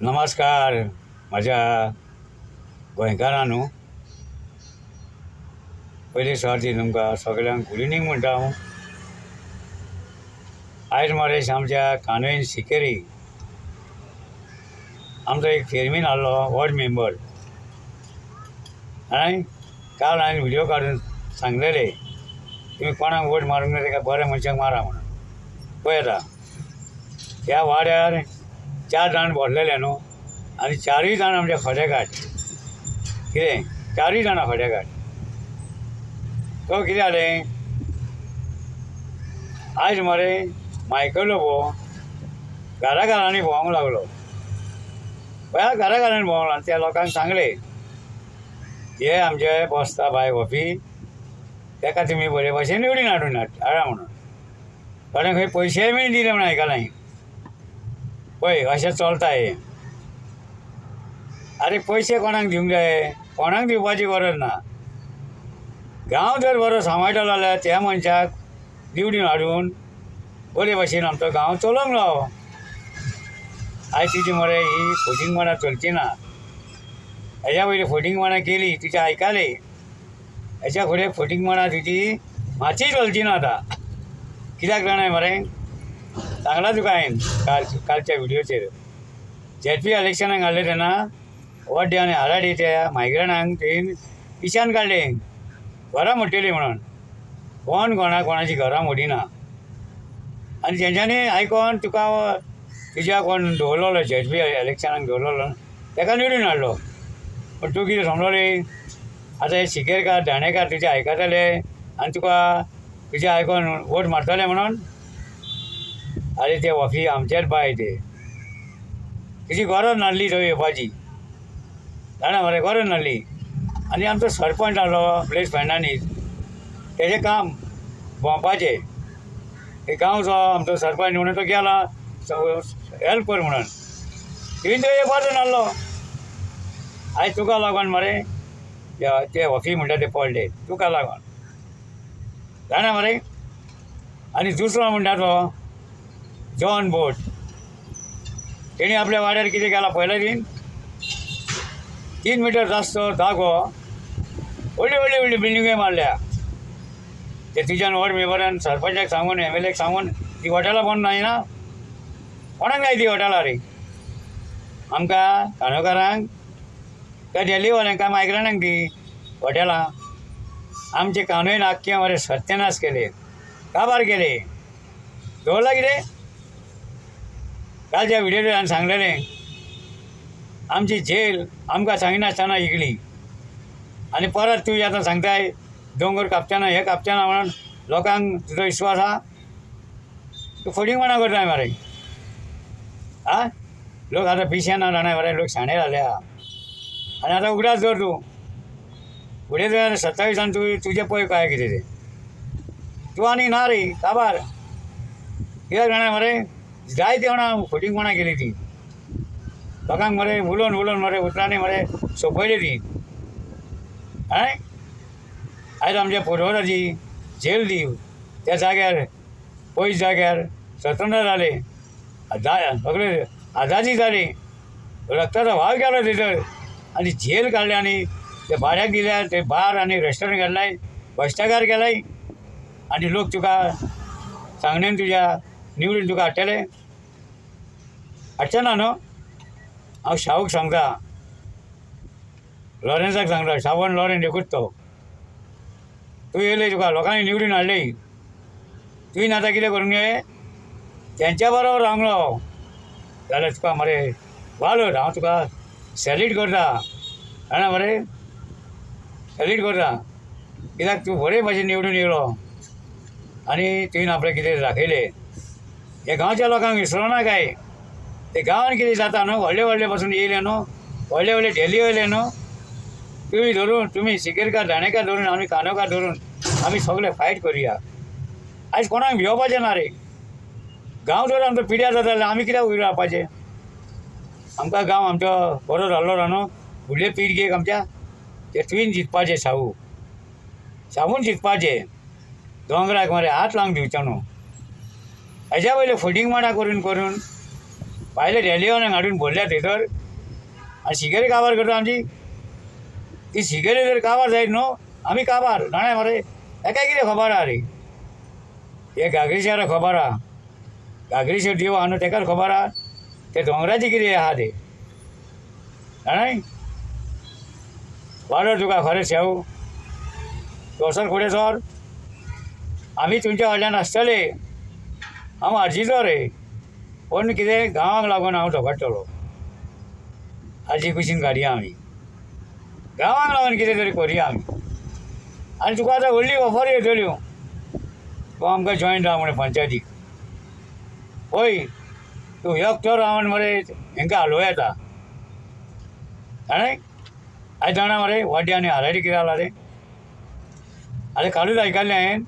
नमस्कार माझ्या गोंयकारांनो. पयलीं सुवाती तुमकां सगळ्यांक गुड इवनिंग म्हणटा हांव. आयज मरे आमच्या कानोयेन सिकेरी आमचो एक चेअरमॅन आहलो वॉर्ड मेंबर. आनी काल हांवें व्हिडिओ काडून सांगलेले तुमी कोणाक वोट मारूंक ना ताका बऱ्या मनशाक मारा म्हणून. पळय आतां ह्या वाड्यार 4 जाण भरलेले न्हू, आनी 4य जाण आमचे खोटेकाट. कितें 4य जाणां खोटेकाट. तो कितें जालें, आयज मरे मायकलो भोव घरांनी भोंवंक लागलो. पळय घरांनी भोंवंक लागलो. त्या लोकांक सांगलें हे आमचे बसता भाय वॉफी ताका तुमी बरे भाशेन निवडून हाडा म्हणून. थोड्यांक खंय पयशेय बीन दिले म्हणून आयकलां. पळय अशें चलता हें. अरे पयशे कोणाक दिवंक जाय, कोणाक दिवपाची गरज ना. गांव जर बरो सांबाळटलो जाल्यार त्या मनशाक निवडून हाडून बरे भाशेन आमचो गांव चलोवंक लाव. आयज तुजी मरे ही फोटींगपणां चलची ना. हेज्या पयलीं फोटींगपणां केली तुजें आयकलें. हेच्या फुडें फोटींगपणां तुजी मातशी चलची ना आतां. कित्याक जाणाय मरे, सांगलां तुका हांवें कालच्या व्हिडिओचेर. झेडपी इलेक्शनाक घाल्ले तेन्ना वड्डे आनी हाराडी त्या मायग्रंटांक थंय पिशान काडलें घरां मोडटलीं म्हणून. कोण कोणाची घरां मोडिना. आनी तेंच्यांनी आयकोन तुका तुज्या कोण दवरलेलो झेडपी इलेक्शनाक दवरलेलो ताका निवडून हाडलो. पूण तूं कितें समजलें आतां हे सिकेरकार दाणेकार तुजें आयकतले आनी तुका तुजें आयकोन वोट मारतले म्हणून. अरे ते वॉफी आमचेच बाय ते. तुजी गरज नासली थंय येवपाची जाणा मरे, गरज नासली. आनी आमचो सरपंच आहलो प्लेस फेर्नांडीस, तेजें काम भोंवपाचें. एक गांवचो आमचो सरपंच म्हणून तो गेला हेल्प कर म्हणून. तुवें तो येवपाचो नासलो. आयज तुका लागोन मरे ते वॉफी म्हणटा ते पडले तुका लागोन जाणा मरे. आनी दुसरो म्हणटा तो जॉन बोट. तेणी आपल्या वाड्यार कितें केलां पयलें 3 मिटर जास्त जागो व्हडली बिल्डिंगे मारल्या. ते तुज्यान वॉर्ड मेंबरान सरपंचाक सांगून MLAक सांगून ती हॉटेलां बंद जायना. कोणाक जाय ती हॉटेलां रे? आमकां काणकोरांक काय दिल्लीवाल्यांक काय मायग्रंटांक ती हॉटेलां? आमचे कानोयेन आख्खें मरे सत्यानाश केले, काबार केले. दवरला कितें? कालच्या व्हिडिओचेर हांवें सांगलेलें आमची जेल आमकां सांगिनासतना इकली. आनी परत तूं आतां सांगताय दोंगर कापचेना हें कापचेना म्हणून लोकांक तुजो विश्वास आहा? तूं फटींगपणां करताय मरे. लोक आतां पिशेना जाणाय मरे, लोक शाणे जाल्या. आनी आतां उगडास दवर तूं फुडें 27 तुजें पळय काय कितें तें. तूं आनी ना रे काबार. कित्याक जाणाय मरे, जायते जाणां फटींगपणां केली ती. लोकांक मरे उलोवन मरे उतरांनी मरे सोंपयली ती. आयज आमच्या पुर्वजाची जेल दी त्या जाग्यार पयस जाग्यार स्वतंत्र जाले, सगळे आजादी जाली, रक्ताचो व्हाव केलो थंयसर. आनी जेल काडले आनी ते भाड्याक दिल्यार ते बार आनी रेस्टॉरंट घातलाय, भ्रश्टाचार केलाय. आनी लोक तुका सांगणेन तुज्या निवडून तुका हाडटले? हाडचे ना न्हू. हांव शाहूक सांगता, लॉरेन्साक सांगता, शावन लॉरेन्स एकूच तो. तूं येयले तुका लोकांनी निवडून हाडले, तुवें आतां कितें करूंक जाय? तेंच्या बरोबर रावलो जाल्यार तुका मरे वालोर. हांव तुका सॅल्यूट करता जाणा मरे, सॅल्यूट करता. कित्याक तूं बरे भाशेन निवडून येयलो आनी तुवें आपलें कितें दाखयलें. हे गांवच्या लोकांक विसरोना काय? ते गांवान कितें जाता न्हू, व्हडले पासून येयले न्हू, व्हडले ढेली वयले न्हू. तुमी धरून तुमी सिकेरकार दाणेकार धरून आमी काणकोकार धरून आमी सगळे फायट करुया. आयज कोणाक भिवपाचें ना रे. गांव जर आमचो पिड्यार जाता जाल्यार आमी कित्याक वयर रावपाचें? आमकां गांव आमचो बरो जाल्लो ना न्हू. फुडले पिळगेक आमच्या ते तुवें जितपाचें. शाहून जितपाचें. दोंगराक मरे हात लावंक दिवचो न्हू. हेज्या वयले फटींगपणां करून पाहिलं रॅलीवाल्यांक हाडून भरल्या थंयसर आनी शिगेरी काबार करता आमची ती शिगेरी जर काबार जायत न्हू आमी काबार जाणाय मरे हेका कितें खबर आहा रे हे गागरीशेर खबर आहा गागरीशेर देव आहा न्हू तेकाच खबर आहा ते दोंगराचें कितें आहा ते जाणाय वाडर तुका खरें शेव दोसर फुडें सर आमी तुमच्या वाड्यान आसतले हांव आर्जीचो रे पूण कितें गांवाक लागून हांव झगडटलो आजी कुशीन काडया आमी गांवाक लागून कितें तरी करया आमी आनी तुका आतां व्हडली ऑफर येतल्यो तूं आमकां जॉयन राव म्हणे पंचायतीक पळय तूं एकटो रावन मरे हेंकां हालोव येता जाणाय आयज जाणा मरे वाड्यांनी हाराडी कितें जालां रे आतां कालूच आयकल्लें हांवें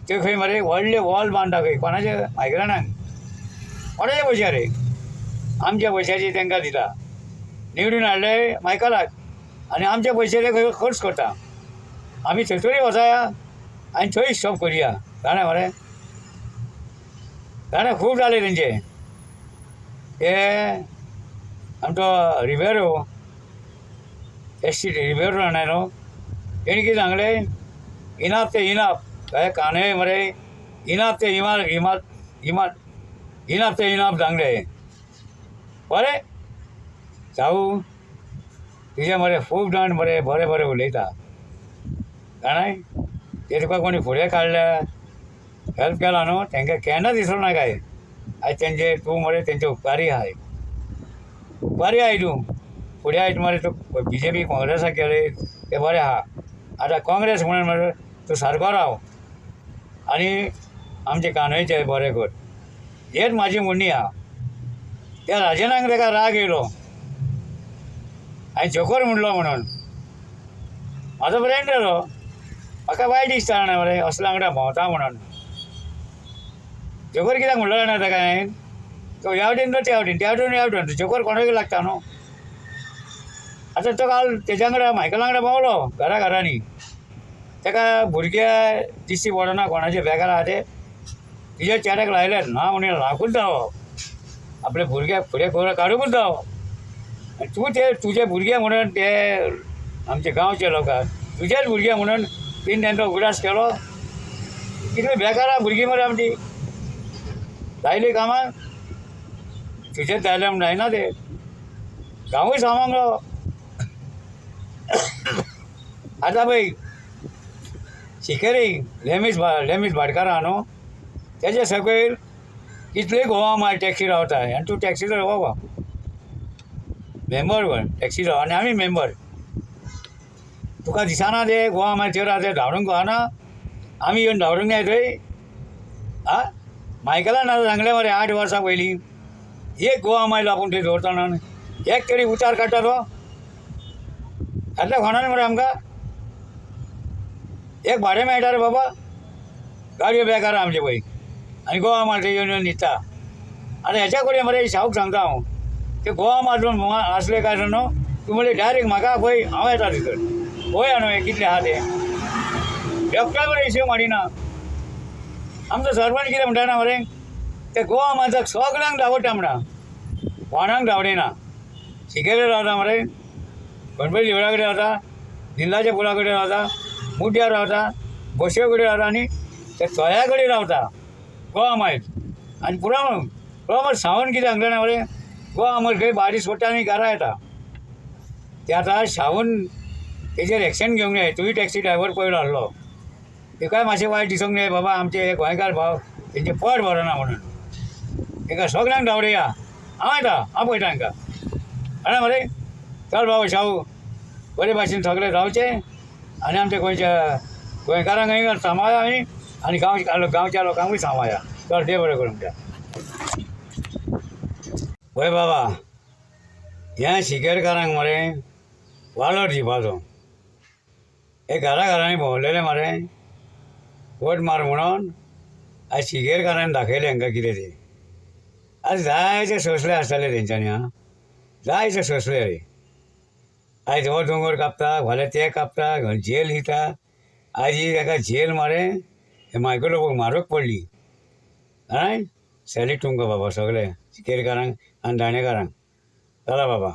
ते खंय मरे व्हडले वॉल बांदता खंय कोणाचे मायग्रानाक कोणाचे पयशे रे आमच्या पयशांची तांकां दिता निवडून हाडले मायकलाक आनी आमचे पयशे ते खंय खर्च करता आमी थंय तरी वचाया आनी थंय स्टॉप करया जाणा मरे जाणा खूब जाले तेंचे हे आमचो रिबेरो रिबेरो जाणाय न्हू तेणी कितें सांगलें इनाफ ते इनाफ काय कान्हे मरे इनाफ ते इनाफ ते इनाफ सांगले बरें जावं तुजे मरे खूब जाण मरे बरें बरें उलयता जाणाय ते तुका कोणी फुडें काडल्या हेल्प केला न्हू तांकां केन्ना दिसलो ना काय आयज तेंचे तूं मरे तेंचे उपकारी आहाय उपकारी आहाय तूं फुडें आयज मरे तूं BJP काँग्रेसाक केले ते बरें आहा आतां काँग्रेस म्हणून मरे तूं सारको राव आनी आमचे कान्हयचे बरें कर हेच म्हाजी म्हणणी आहा त्या राजनाक ताका राग येयलो हांवें चोकोर म्हणलो म्हणून म्हाजो फ्रेंड रे तो म्हाका वायट दिसता जाणा मरे असल्या वांगडा भोंवता म्हणून चोकोर कित्याक म्हणलो जाणा ताका हांवें तो ह्या वटेन तो त्या वटेन ह्या वटेन चोकोर कोणाक लागता न्हू आतां तो काल तेज्या वांगडा मायकला वांगडा भोंवलो घरा घरांनी ताका भुरगे दिश्टी पडना कोणाचे बेकार आहा ते तुज्या चेड्याक लायल्यात ना म्हणून लागूच जावो आपले भुरग्याक फुडें काडूंकूच जावो आनी तूं ते तुजे भुरगे म्हणून ते आमचे गांवचे लोकांक तुजेच भुरगे म्हणून तीन तेंचो उगडास केलो कितले बेकार आहा भुरगीं मरे आमची लायली कामाक तुजेच जायले म्हण जायना ते गांवूय सामांगलो आतां पळय शिकेरी लेमीस भाटकार आहा न्हू तेजे सकयल कितले गोवा माय टॅक्सी रावता आनी तूं टॅक्सीचो रावपा मेंबर पण टॅक्सीचो आनी आमी मेंबर तुका दिसना ते गोवा माय थंय रावता धांवडूंक कळना आमी येवन धांवडूंक जाय थंय आ मायकलान आतां सांगलें मरे 8 वर्सां पयलीं एक गोवा मायलो आपूण थंय दवरतना एक तरी उतार काडटा तो आतल्या कोणान मरे आमकां एक भाडें मेळटा रे बाबा गाडयो बेकार आमचे पळय आनी गोवा मार थंय येवन न्हिदता आनी हेच्या कडेन मरे शाहूक सांगता हांव ते गोवा मारून आसले काय न्हू तूं म्हणलें डायरेक्ट म्हाका पळय हांव येता भितर पळया न्हू हे कितले आहा ते एकटा मरे इश्यू माडिना आमचो सरपंच कितें म्हणटा ना मरे ते गोवा मारताक सगळ्यांक धांवडटा म्हणा कोणाक धांवडयना शिकेरे रावता मरे गणपती देवळा कडेन रावता निलाच्या पुला कडेन रावता मुड्ड्यार रावता बसयो कडेन रावता आनी ते तळ्या कडेन रावता गोवा मायज आनी पुरो सावन कितें सांगलें ना मरे गोवा मायज खंय बारीक सोडटा आनी घरा येता ते आतां सावन तेजेर एक्शन घेवंक जाय तुवें टॅक्सी ड्रायव्हर पयलो आहलो तेकाय मातशें वायट दिसूंक जाय बाबा आमचे हे गोंयकार भाव तेंचे पड भरना म्हणून तेका सगळ्यांक धांवडया हांव येता हांव पळयता तांकां जाणा मरे चल बाबा शाहू बरे भाशेन सगळे रावचे आनी आमच्या गोंयच्या गोंयकारांक सांबाळया आमी आनी गांवच्या लोकांकूय सांबाळया चल देव बरें करूं म्हणटा पळय बाबा ह्या शिकेरकारांक मरे वालोर दिवपाचो हे घरा घरांनी भोंवलेले मरे वोट मार म्हणून आयज शिकेरकारांनी दाखयलें हांकां कितें तें आयज जायते सोंसले आसतले तेंच्यांनी आं जायते सोंसले रे आयज हो दोंगर कापता फाल्यां ते कापता जेल दिता आयज ही ताका जेल मारे हे मायक्रो मारूंक पडली हय सॅल्यूट तुमकां बाबा सगळे केरकारांक आनी दाणेकारांक चला बाबा.